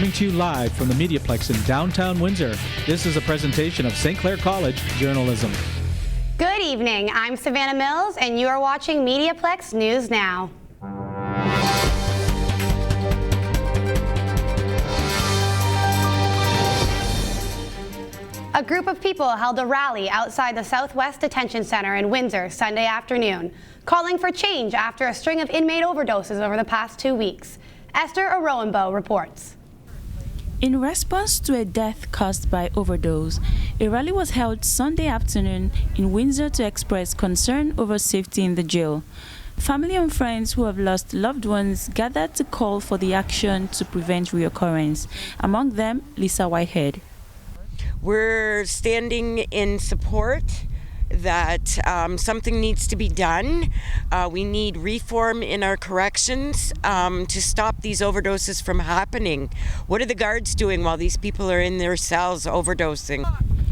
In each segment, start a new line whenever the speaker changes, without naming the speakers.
coming to you live from the MediaPlex in downtown Windsor. This is a presentation of St. Clair College Journalism.
Good evening. I'm Savannah Mills, and you are watching MediaPlex News Now. A group of people held a rally outside the Southwest Detention Center in Windsor Sunday afternoon, calling for change after a string of inmate overdoses over the past 2 weeks. Esther Aroenbo reports.
In response to a death caused by overdose, a rally was held Sunday afternoon in Windsor to express concern over safety in the jail. Family and friends who have lost loved ones gathered to call for the action to prevent reoccurrence, among them Lisa Whitehead.
We're standing in support that something needs to be done. We need reform in our corrections to stop these overdoses from happening. What are the guards doing while these people are in their cells overdosing?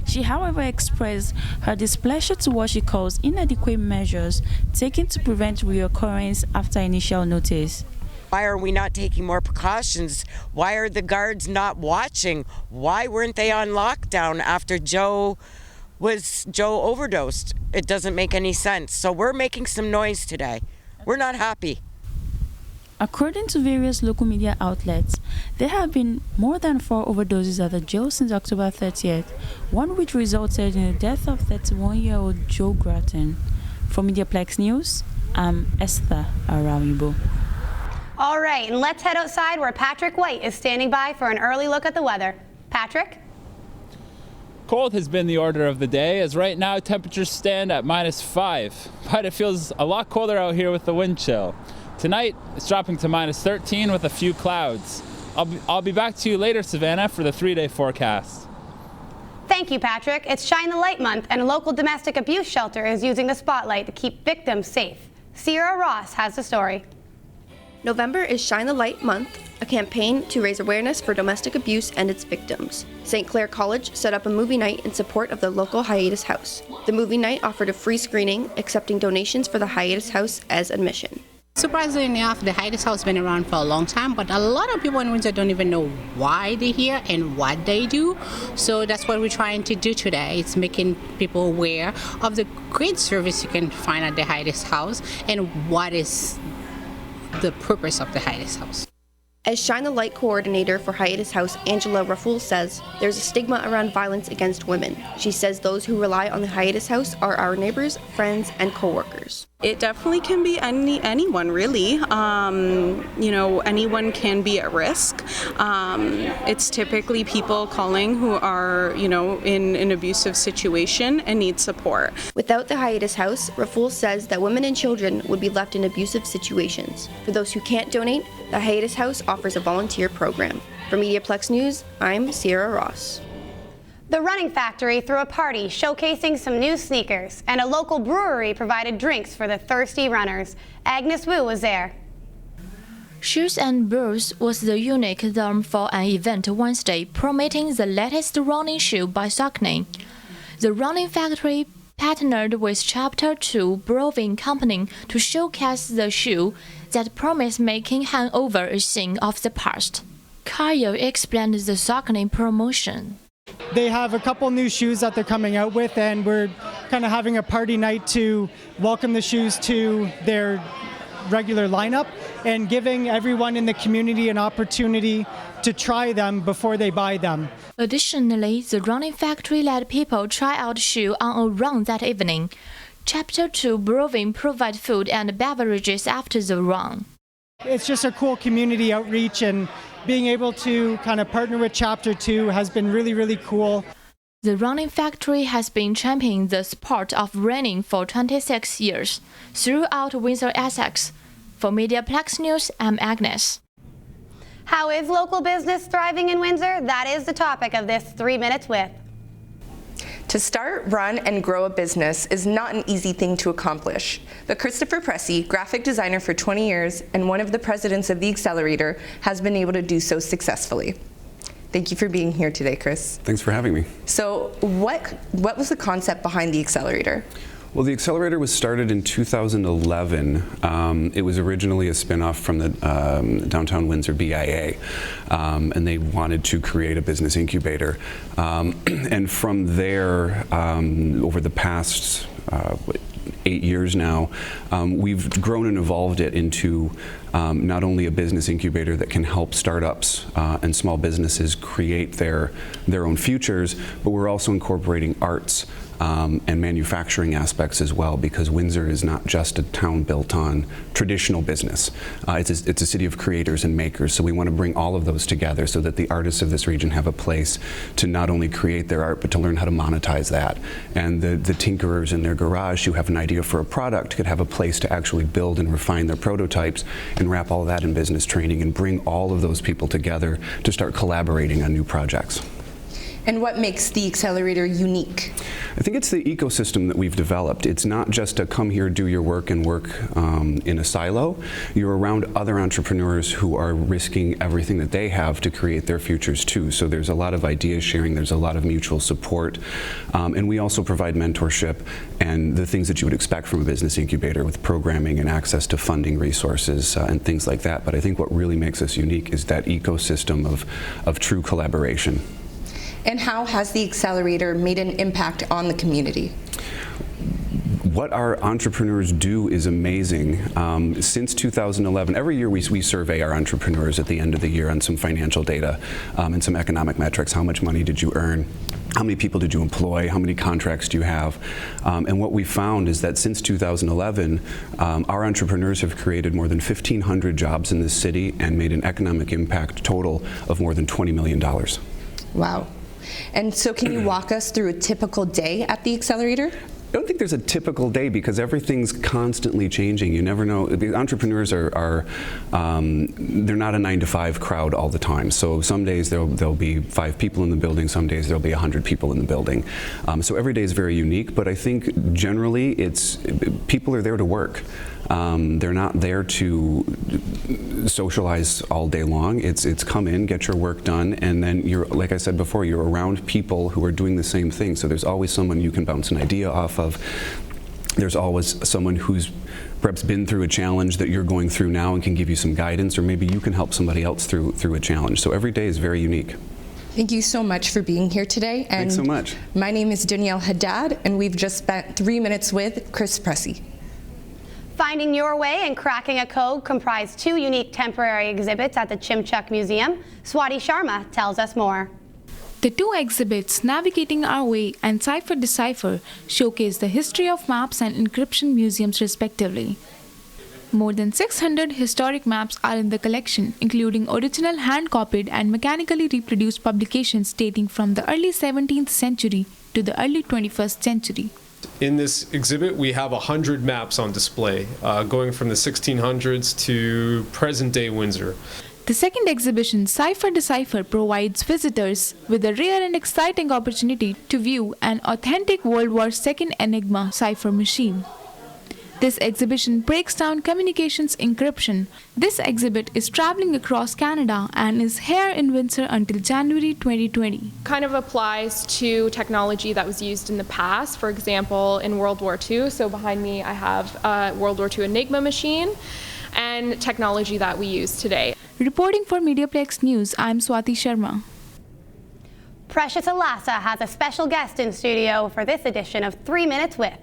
She, however, expressed her displeasure to what she calls inadequate measures taken to prevent reoccurrence after initial notice.
Why are we not taking more precautions? Why are the guards not watching? Why weren't they on lockdown after Joe overdosed? It doesn't make any sense. So we're making some noise today. We're not happy.
According to various local media outlets, there have been more than 4 overdoses at the jail since October 30th, one which resulted in the death of 31-year-old Joe Grattan. For MediaPlex News, I'm Esther Aroenbo.
All right, and let's head outside where Patrick White is standing by for an early look at the weather. Patrick?
Cold has been the order of the day, as right now temperatures stand at -5, but it feels a lot colder out here with the wind chill. Tonight, it's dropping to -13 with a few clouds. I'll be back to you later, Savannah, for the 3-day forecast.
Thank you, Patrick. It's Shine the Light Month, and a local domestic abuse shelter is using the spotlight to keep victims safe. Sierra Ross has the story.
November is Shine the Light Month, a campaign to raise awareness for domestic abuse and its victims. St. Clair College set up a movie night in support of the local Hiatus House. The movie night offered a free screening, accepting donations for the Hiatus House as admission.
Surprisingly enough, the Hiatus House has been around for a long time, but a lot of people in Windsor don't even know why they're here and what they do. So that's what we're trying to do today. It's making people aware of the great service you can find at the Hiatus House and what is the purpose of the Hiatus House.
As Shine the Light coordinator for Hiatus House, Angela Rafoul says, there's a stigma around violence against women. She says those who rely on the Hiatus House are our neighbors, friends, and co-workers.
It definitely can be anyone, really. Anyone can be at risk. It's typically people calling who are, in an abusive situation and need support.
Without the Hiatus House, Rafoul says that women and children would be left in abusive situations. For those who can't donate, the Hiatus House offers a volunteer program. For MediaPlex News, I'm Sierra Ross.
The Running Factory threw a party showcasing some new sneakers, and a local brewery provided drinks for the thirsty runners. Agnes Wu was there.
Shoes and Boots was the unique term for an event Wednesday promoting the latest running shoe by Saucony. The Running Factory partnered with Chapter 2 Brewing Company to showcase the shoe that promised making hangover a thing of the past. Kyle explained the Saucony promotion.
They have a couple new shoes that they're coming out with, and we're kind of having a party night to welcome the shoes to their regular lineup and giving everyone in the community an opportunity to try them before they buy them.
Additionally, the Running Factory let people try out shoes on a run that evening. Chapter 2 Brewing provide food and beverages after the run.
It's just a cool community outreach, and being able to kind of partner with Chapter 2 has been really, really cool.
The Running Factory has been championing the sport of running for 26 years throughout Windsor, Essex. For MediaPlex News, I'm Agnes.
How is local business thriving in Windsor? That is the topic of this 3 Minutes With.
To start, run, and grow a business is not an easy thing to accomplish. But Christopher Pressey, graphic designer for 20 years and one of the presidents of the Accelerator, has been able to do so successfully. Thank you for being here today, Chris.
Thanks for having me.
So what was the concept behind the Accelerator?
Well, the Accelerator was started in 2011. It was originally a spinoff from the Downtown Windsor BIA, and they wanted to create a business incubator. And from there, over the past 8 years now, we've grown and evolved it into not only a business incubator that can help startups and small businesses create their own futures, but we're also incorporating arts and manufacturing aspects as well, because Windsor is not just a town built on traditional business. It's a city of creators and makers, so we want to bring all of those together so that the artists of this region have a place to not only create their art, but to learn how to monetize that. And the tinkerers in their garage who have an idea for a product could have a place to actually build and refine their prototypes and wrap all of that in business training and bring all of those people together to start collaborating on new projects.
And what makes the Accelerator unique?
I think it's the ecosystem that we've developed. It's not just a come here, do your work, and work in a silo. You're around other entrepreneurs who are risking everything that they have to create their futures too. So there's a lot of idea sharing, there's a lot of mutual support, and we also provide mentorship and the things that you would expect from a business incubator with programming and access to funding resources and things like that. But I think what really makes us unique is that ecosystem of true collaboration.
And how has the Accelerator made an impact on the community?
What our entrepreneurs do is amazing. Since 2011, every year we survey our entrepreneurs at the end of the year on some financial data and some economic metrics. How much money did you earn? How many people did you employ? How many contracts do you have? And what we found is that since 2011, our entrepreneurs have created more than 1,500 jobs in this city and made an economic impact total of more than $20 million. Wow.
And so can you walk us through a typical day at the Accelerator?
I don't think there's a typical day because everything's constantly changing. You never know. The entrepreneurs are they're not a 9-to-5 crowd all the time. So some days there'll be 5 people in the building, some days there'll be 100 people in the building. So every day is very unique, but I think generally people are there to work. They're not there to socialize all day long. It's come in, get your work done, and then you're, like I said before, you're around people who are doing the same thing. So there's always someone you can bounce an idea off of. There's always someone who's perhaps been through a challenge that you're going through now and can give you some guidance, or maybe you can help somebody else through a challenge. So every day is very unique.
Thank you so much for being here today.
Thanks so much.
My name is Danielle Haddad, and we've just spent 3 minutes with Chris Pressey.
Finding Your Way and Cracking a Code comprise 2 unique temporary exhibits at the Chimchuk Museum. Swati Sharma tells us more.
The 2 exhibits, Navigating Our Way and Cipher Decipher, showcase the history of maps and encryption museums respectively. More than 600 historic maps are in the collection, including original hand-copied and mechanically reproduced publications dating from the early 17th century to the early 21st century.
In this exhibit, we have 100 maps on display, going from the 1600s to present-day Windsor.
The second exhibition, Cipher Decipher, provides visitors with a rare and exciting opportunity to view an authentic World War II Enigma cipher machine. This exhibition breaks down communications encryption. This exhibit is traveling across Canada and is here in Windsor until January 2020.
Kind of applies to technology that was used in the past, for example, in World War II. So behind me I have a World War II Enigma machine and technology that we use today.
Reporting for MediaPlex News, I'm Swati Sharma.
Precious Alassa has a special guest in studio for this edition of 3 Minutes With.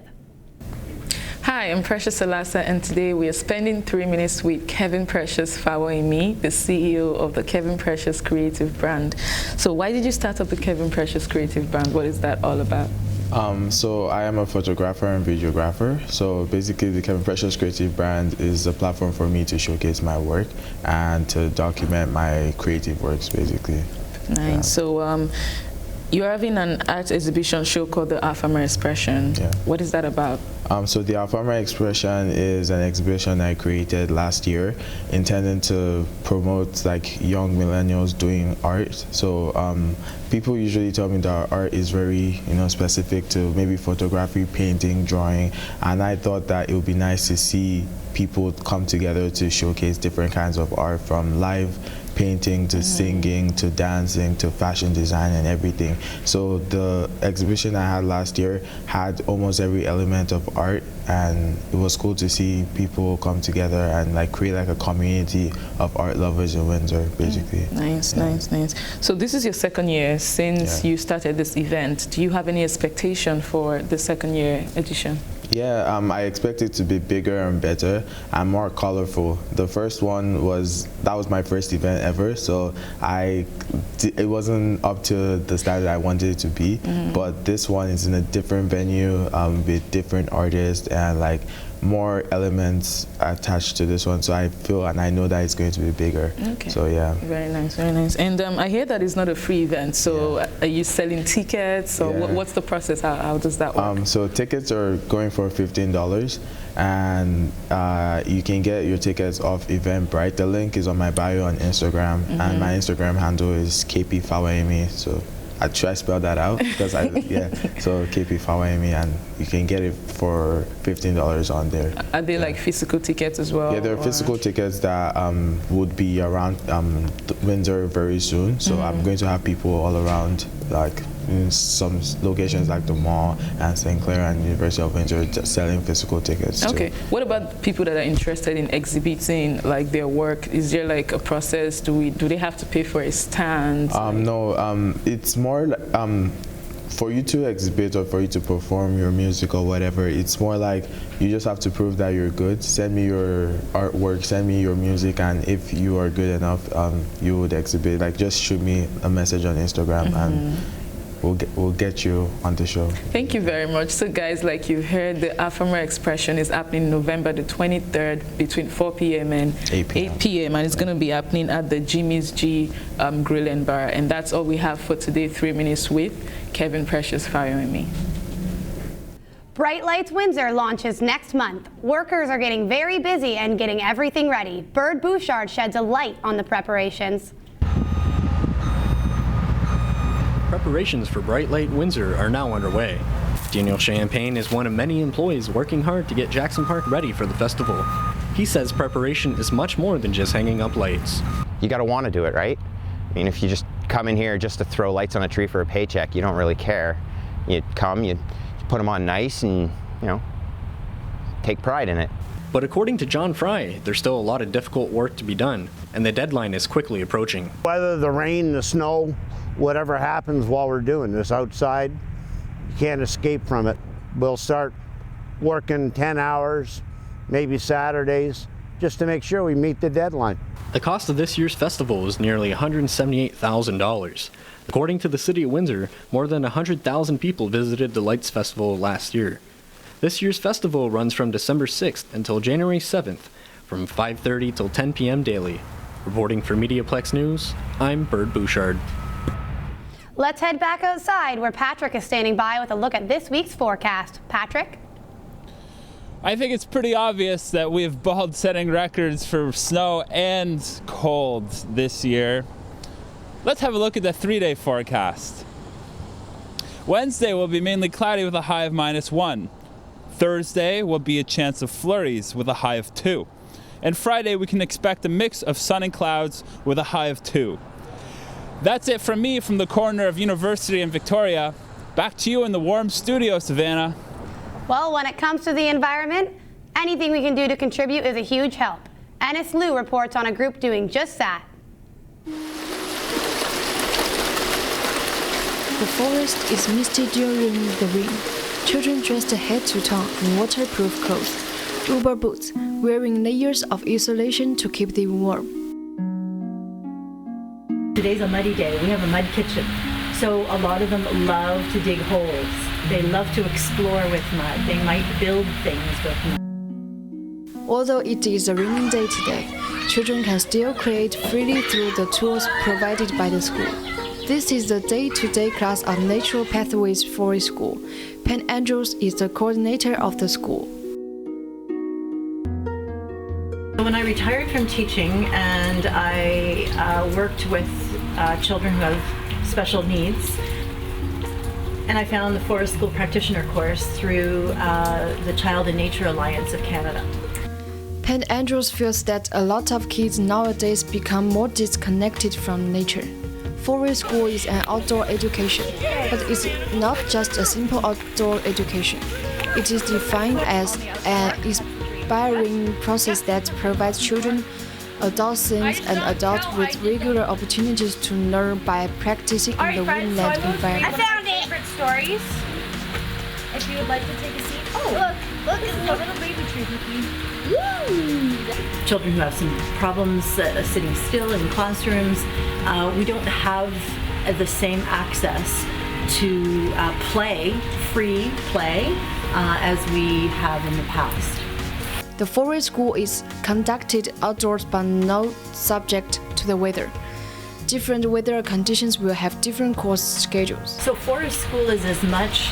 Hi, I'm Precious Alassa, and today we are spending 3 minutes with Kevin Precious following me, the CEO of the Kevin Precious Creative Brand. So why did you start up the Kevin Precious Creative Brand? What is that all about?
So I am a photographer and videographer. So basically the Kevin Precious Creative Brand is a platform for me to showcase my work and to document my creative works, basically.
Nice. So you're having an art exhibition show called the Alphamar Expression.
Yeah.
What is that about?
So the Alphamar Expression is an exhibition I created last year, intended to promote like young millennials doing art. So people usually tell me that art is very, specific to maybe photography, painting, drawing, and I thought that it would be nice to see people come together to showcase different kinds of art, from live painting to singing to dancing to fashion design and everything. So the exhibition I had last year had almost every element of art, and it was cool to see people come together and like create like a community of art lovers in Windsor, basically.
Nice. So this is your second year since you started this event. Do you have any expectation for the second year edition?
Yeah, I expect it to be bigger and better and more colorful. The first one was my first event ever, so it wasn't up to the standard I wanted it to be. But this one is in a different venue with different artists and like more elements attached to this one. So I feel and I know that it's going to be bigger.
Okay.
So yeah.
Very nice. And I hear that it's not a free event. So are you selling tickets or what's the process? How does that work?
So tickets are going for $15, and you can get your tickets off Eventbrite. The link is on my bio on Instagram, and my Instagram handle is KP So I try to spell that out because so KP and you can get it for $15 on there.
Are they like physical tickets as well?
Yeah, there are physical tickets that would be around Windsor very soon. So I'm going to have people all around, like in some locations like the mall and St. Clair and University of Windsor selling physical tickets.
Okay. What about people that are interested in exhibiting like their work? Is there like a process? Do they have to pay for a stand?
No, it's more for you to exhibit or for you to perform your music or whatever. It's more like you just have to prove that you're good. Send me your artwork, send me your music, and if you are good enough, you would exhibit. Like just shoot me a message on Instagram and we'll get you on the show.
Thank you very much. So guys, like you heard, the Ephemera Expression is happening November the 23rd between 4 p.m. and 8 p.m. and it's going to be happening at the Jimmy's G Grill and Bar. And that's all we have for today, 3 Minutes with Kevin Precious, Fire and me.
Bright Lights Windsor launches next month. Workers are getting very busy and getting everything ready. Bird Bouchard sheds a light on the preparations.
Preparations for Bright Light Windsor are now underway. Daniel Champagne is one of many employees working hard to get Jackson Park ready for the festival. He says preparation is much more than just hanging up lights.
You gotta want to do it, right? I mean, if you just come in here just to throw lights on a tree for a paycheck, you don't really care. You come, you put them on nice and, take pride in it.
But according to John Fry, there's still a lot of difficult work to be done, and the deadline is quickly approaching.
Whether the rain, the snow, whatever happens while we're doing this outside, you can't escape from it. We'll start working 10 hours, maybe Saturdays, just to make sure we meet the deadline.
The cost of this year's festival is nearly $178,000. According to the City of Windsor, more than 100,000 people visited the Lights Festival last year. This year's festival runs from December 6th until January 7th, from 5:30 till 10 p.m. daily. Reporting for MediaPlex News, I'm Bird Bouchard.
Let's head back outside where Patrick is standing by with a look at this week's forecast. Patrick?
I think it's pretty obvious that we've balled setting records for snow and cold this year. Let's have a look at the 3-day forecast. Wednesday will be mainly cloudy with a high of -1. Thursday will be a chance of flurries with a high of 2. And Friday we can expect a mix of sun and clouds with a high of 2. That's it from me from the corner of University and Victoria. Back to you in the warm studio, Savannah.
Well, when it comes to the environment, anything we can do to contribute is a huge help. Ennis Liu reports on a group doing just that.
The forest is misty during the rain. Children dressed head to toe in waterproof clothes, rubber boots, wearing layers of insulation to keep them warm.
Today's a muddy day. We have a mud kitchen. So a lot of them love to dig holes. They love to explore with mud. They might build things with mud.
Although it is a rainy day today, children can still create freely through the tools provided by the school. This is the day-to-day class of Natural Pathways Forest School. Penn Andrews is the coordinator of the school.
When I retired from teaching and I worked with children who have special needs, and I found the Forest School Practitioner course through the Child and Nature Alliance of Canada.
St. Andrews feels that a lot of kids nowadays become more disconnected from nature. Forest School is an outdoor education, but it's not just a simple outdoor education. It is defined as an inspiring process that provides children, adolescents, and adults with regular opportunities to learn by practicing in the woodland environment.
I found it. Favorite stories. If you would like to take a seat. Oh, look, it's a little baby tree cookie.
Children who have some problems sitting still in classrooms, we don't have the same access to free play, as we have in the past.
The Forest School is conducted outdoors but not subject to the weather. Different weather conditions will have different course schedules.
So Forest School is as much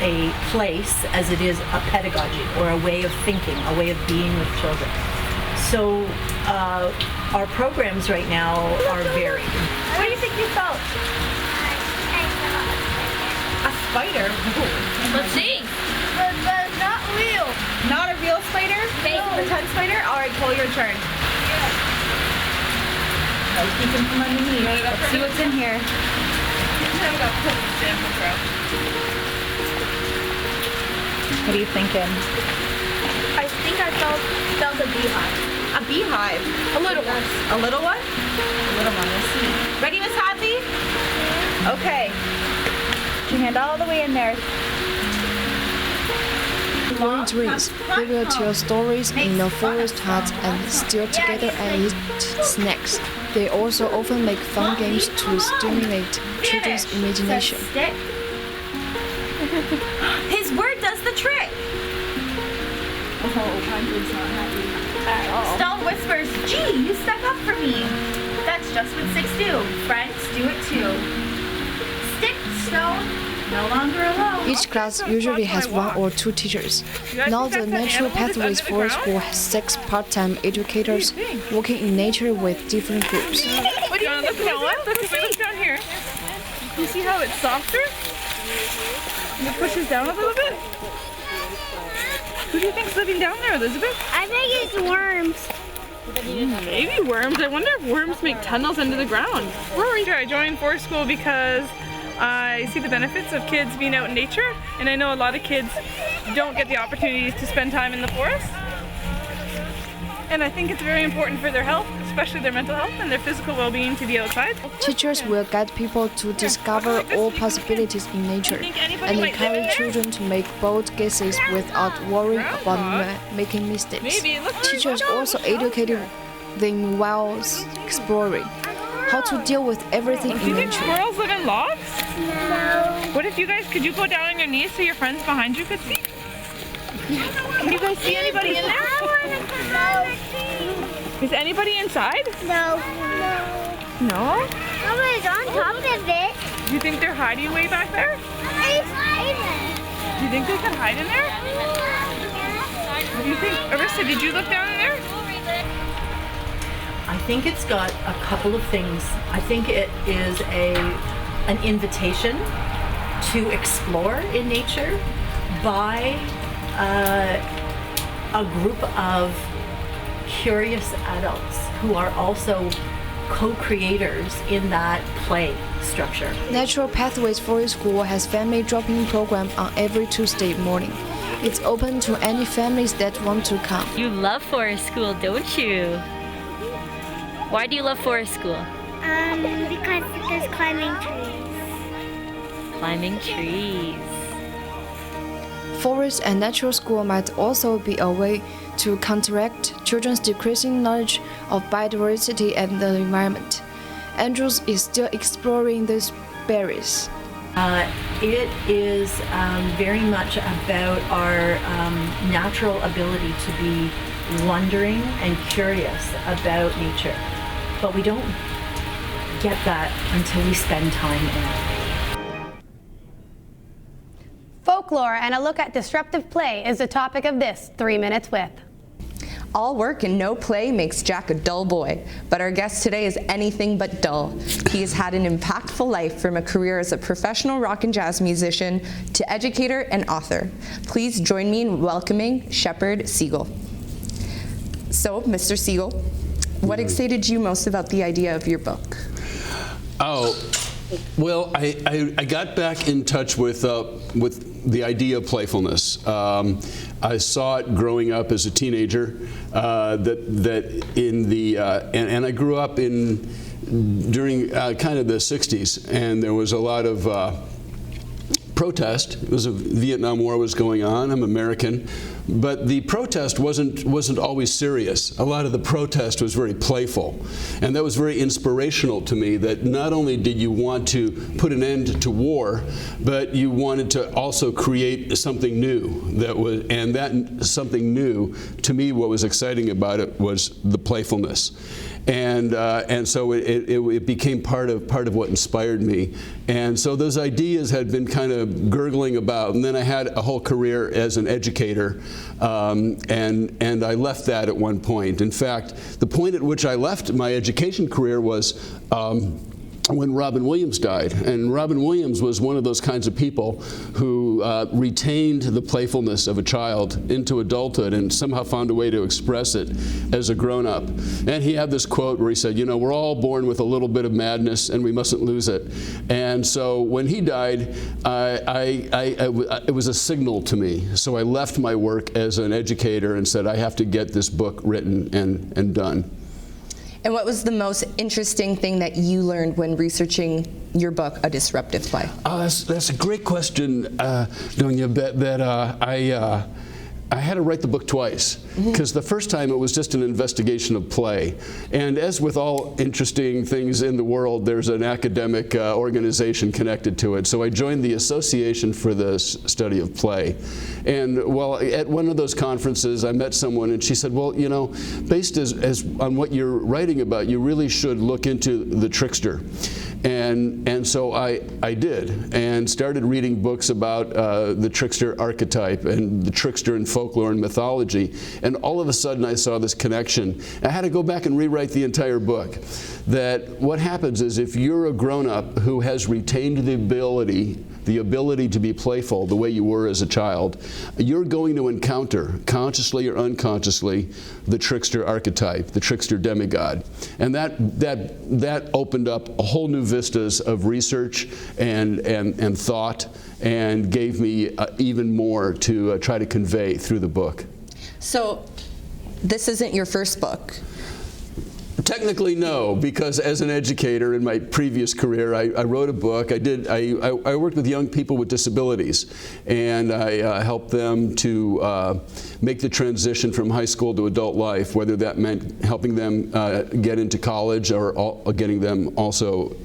a place as it is a pedagogy or a way of thinking, a way of being with children. So our programs right now are varied.
What do you think you felt?
A spider?
Let's see. But not real.
Not a real spider? Fake pretend spider? Alright, Cole, your turn.
I'll keep them from underneath.
Let's see what's in here. What are you thinking?
I think I felt a beehive.
A beehive? A little one. A little one? A little one, let's see. Ready, Miss Hadley? Okay. Put your hand all the way in there.
During dreams, they will tell stories in the forest hut and still together and eat snacks. They also often make fun games to stimulate children's imagination.
His word does the trick. Stone whispers, gee, you stuck up for me. That's just what sticks do. Friends do it too. Stick, stone, no longer alone.
Each class usually has 1 or 2 teachers. Now the Natural Pathways Forest School has 6 part-time educators working in nature with different groups.
What do you think? Look down here. You see how it's softer? And it pushes down a little bit? Who do you think's living down there, Elizabeth?
I think it's worms.
Maybe worms. I wonder if worms make tunnels under the ground. I joined Forest School because I see the benefits of kids being out in nature, and I know a lot of kids don't get the opportunities to spend time in the forest. And I think it's very important for their health, especially their mental health and their physical well-being, to be outside.
Teachers will guide people to discover all possibilities in nature and encourage children to make bold guesses without worrying about making mistakes. Teachers also educate them while exploring how to deal with everything in
nature. Do you think squirrels live in logs?
No.
What if you guys, could you go down on your knees so your friends behind you could see? Can you guys see anybody in there? Is anybody inside?
No.
No?
Somebody's on top of it.
Do you think they're hiding way back there? Do you think they can hide in there? What do you think? Arissa, did you look down in there?
I think it's got a couple of things. I think it is an invitation to explore in nature by a group of curious adults who are also co-creators in that play structure.
Natural Pathways Forest School has family drop-in program on every Tuesday morning. It's open to any families that want to come.
You love Forest School, don't you? Why do you love Forest School?
Because there's climbing trees.
Climbing trees.
Forest and Natural School might also be a way to counteract children's decreasing knowledge of biodiversity and the environment. Andrews is still exploring these barriers.
It is very much about our natural ability to be wondering and curious about nature. But we don't get that until we spend time in it.
Folklore and a look at disruptive play is the topic of this 3 Minutes With.
All work and no play makes Jack a dull boy, but our guest today is anything but dull. He has had an impactful life, from a career as a professional rock and jazz musician to educator and author. Please join me in welcoming Shepard Siegel. So, Mr. Siegel, what excited you most about the idea of your book?
Oh, well, I got back in touch with the idea of playfulness. I saw it growing up as a teenager. And I grew up during kind of the '60s, and there was a lot of protest. It was a Vietnam War was going on. I'm American. But the protest wasn't always serious. A lot of the protest was very playful. And that was very inspirational to me, that not only did you want to put an end to war, but you wanted to also create something new. And that something new, to me, what was exciting about it was the playfulness. And so it became part of what inspired me. And so those ideas had been kind of gurgling about. And then I had a whole career as an educator. And I left that at one point. In fact, the point at which I left my education career was when Robin Williams died. And Robin Williams was one of those kinds of people who retained the playfulness of a child into adulthood and somehow found a way to express it as a grown-up. And he had this quote where he said, you know, we're all born with a little bit of madness and we mustn't lose it. And so when he died, it was a signal to me. So I left my work as an educator and said, I have to get this book written and done.
And what was the most interesting thing that you learned when researching your book, A Disruptive Play?
That's a great question, Donia, that I had to write the book twice, because the first time it was just an investigation of play. And as with all interesting things in the world, there's an academic organization connected to it. So I joined the Association for the Study of Play. And well, at one of those conferences, I met someone and she said, well, you know, based on what you're writing about, you really should look into the trickster. And so I did, and started reading books about the trickster archetype and the trickster in folklore and mythology. And all of a sudden I saw this connection. I had to go back and rewrite the entire book. That what happens is, if you're a grown-up who has retained the ability to be playful the way you were as a child, you're going to encounter, consciously or unconsciously, the trickster archetype, the trickster demigod. And that opened up a whole new vistas of research and thought, and gave me even more to try to convey through the book.
So this isn't your first book?
Technically, no, because as an educator in my previous career, I wrote a book. I worked with young people with disabilities, and I helped them to make the transition from high school to adult life, whether that meant helping them get into college or getting them also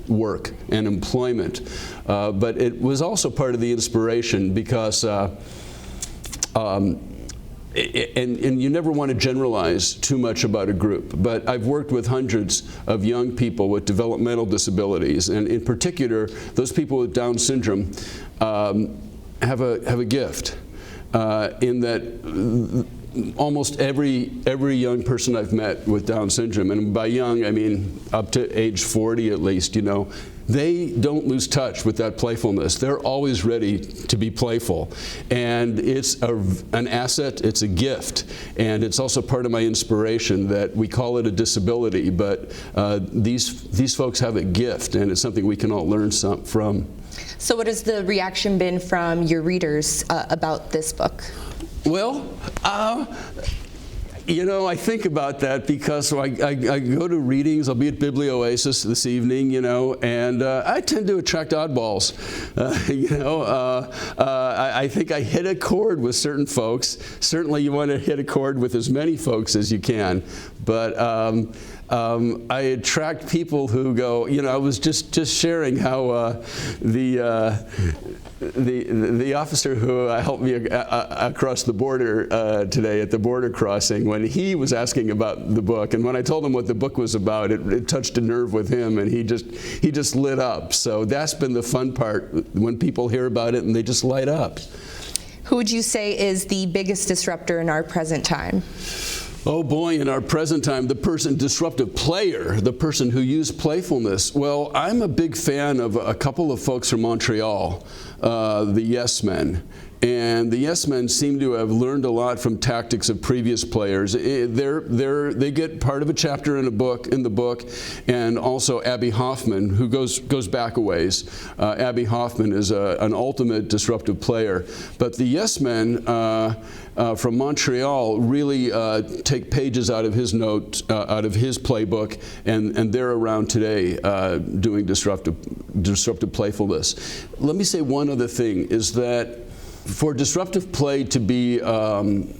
work and employment. But it was also part of the inspiration, because and you never want to generalize too much about a group, but I've worked with hundreds of young people with developmental disabilities, and in particular, those people with Down syndrome have a gift in that almost every young person I've met with Down syndrome, and by young I mean up to age 40 at least, you know, they don't lose touch with that playfulness. They're always ready to be playful. And it's an asset, it's a gift. And it's also part of my inspiration that we call it a disability, but these folks have a gift, and it's something we can all learn from.
So what has the reaction been from your readers about this book?
Well, you know, I think about that because I go to readings. I'll be at Biblioasis this evening, you know, and I tend to attract oddballs. You know, I think I hit a chord with certain folks. Certainly you want to hit a chord with as many folks as you can. But I attract people who go, you know, I was just sharing how the officer who helped me across the border today at the border crossing, when he was asking about the book, and when I told him what the book was about, it touched a nerve with him, and he just lit up. So that's been the fun part, when people hear about it and they just light up.
Who would you say is the biggest disruptor in our present time?
Oh boy, in our present time, the disruptive player, the person who used playfulness. Well, I'm a big fan of a couple of folks from Montreal, the Yes Men. And the Yes Men seem to have learned a lot from tactics of previous players. They get part of a chapter in the book, and also Abby Hoffman, who goes back a ways. Abby Hoffman is an ultimate disruptive player. But the Yes Men from Montreal really take pages out of his out of his playbook, and they're around today doing disruptive playfulness. Let me say one other thing, is that for disruptive play to be an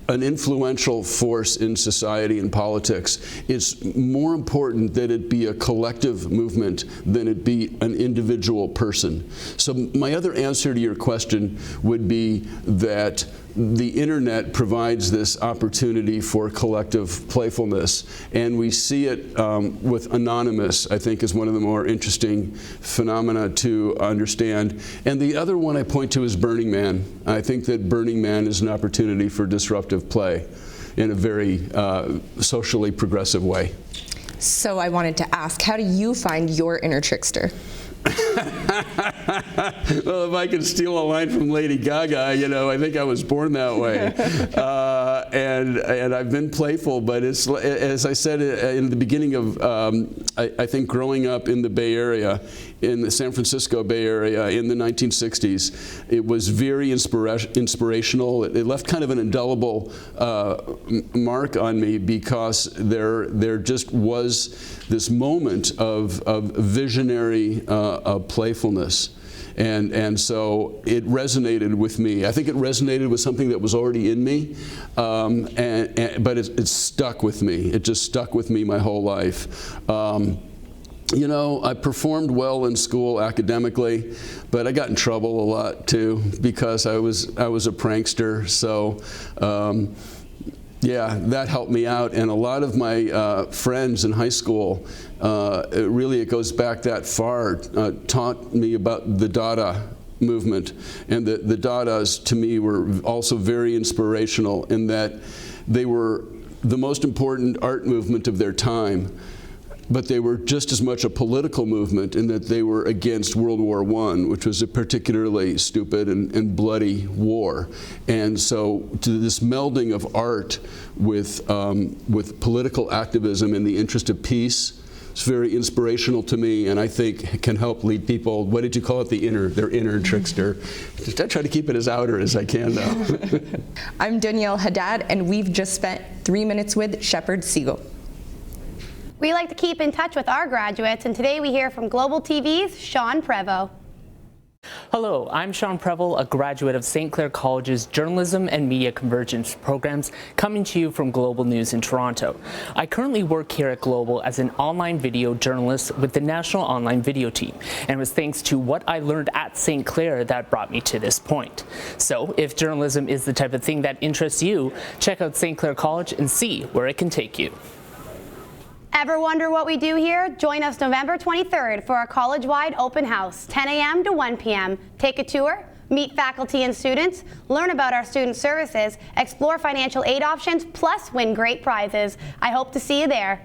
influential force in society and politics, it's more important that it be a collective movement than it be an individual person. So my other answer to your question would be that the internet provides this opportunity for collective playfulness, and we see it with Anonymous, I think, is one of the more interesting phenomena to understand. And the other one I point to is Burning Man. I think that Burning Man is an opportunity for disruptive play in a very socially progressive way.
So I wanted to ask, how do you find your inner trickster?
Well, if I could steal a line from Lady Gaga, you know, I think I was born that way. And I've been playful, but it's, as I said in the beginning of, I think growing up in the Bay Area, in the San Francisco Bay Area in the 1960s, it was very inspirational. It left kind of an indelible mark on me, because there just was this moment of visionary playfulness. And so it resonated with me. I think it resonated with something that was already in me, but it stuck with me. It just stuck with me my whole life. You know, I performed well in school academically, but I got in trouble a lot too, because I was a prankster. So yeah, that helped me out. And a lot of my friends in high school, it goes back that far, taught me about the Dada movement. And the Dadas, to me, were also very inspirational in that they were the most important art movement of their time. But they were just as much a political movement in that they were against World War I, which was a particularly stupid and bloody war. And so to this melding of art with political activism in the interest of peace, it's very inspirational to me, and I think can help lead people. What did you call it? Their inner trickster. I try to keep it as outer as I can, though.
I'm Danielle Haddad, and we've just spent 3 minutes with Shepard Siegel.
We like to keep in touch with our graduates, and today we hear from Global TV's Sean Frevo.
Hello, I'm Sean Frevo, a graduate of St. Clair College's Journalism and Media Convergence programs, coming to you from Global News in Toronto. I currently work here at Global as an online video journalist with the National Online Video Team, and it was thanks to what I learned at St. Clair that brought me to this point. So, if journalism is the type of thing that interests you, check out St. Clair College and see where it can take you.
Ever wonder what we do here? Join us November 23rd for our college-wide open house, 10 a.m. to 1 p.m. Take a tour, meet faculty and students, learn about our student services, explore financial aid options, plus win great prizes. I hope to see you there.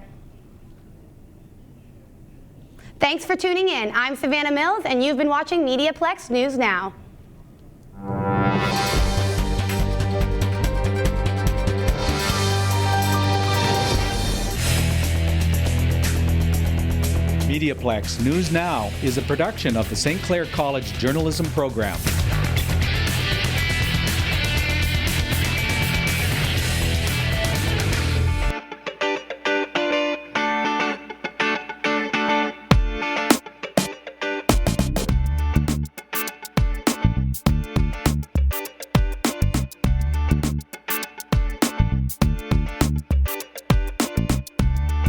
Thanks for tuning in. I'm Savannah Mills, and you've been watching MediaPlex News Now.
MediaPlex News Now is a production of the St. Clair College Journalism Program.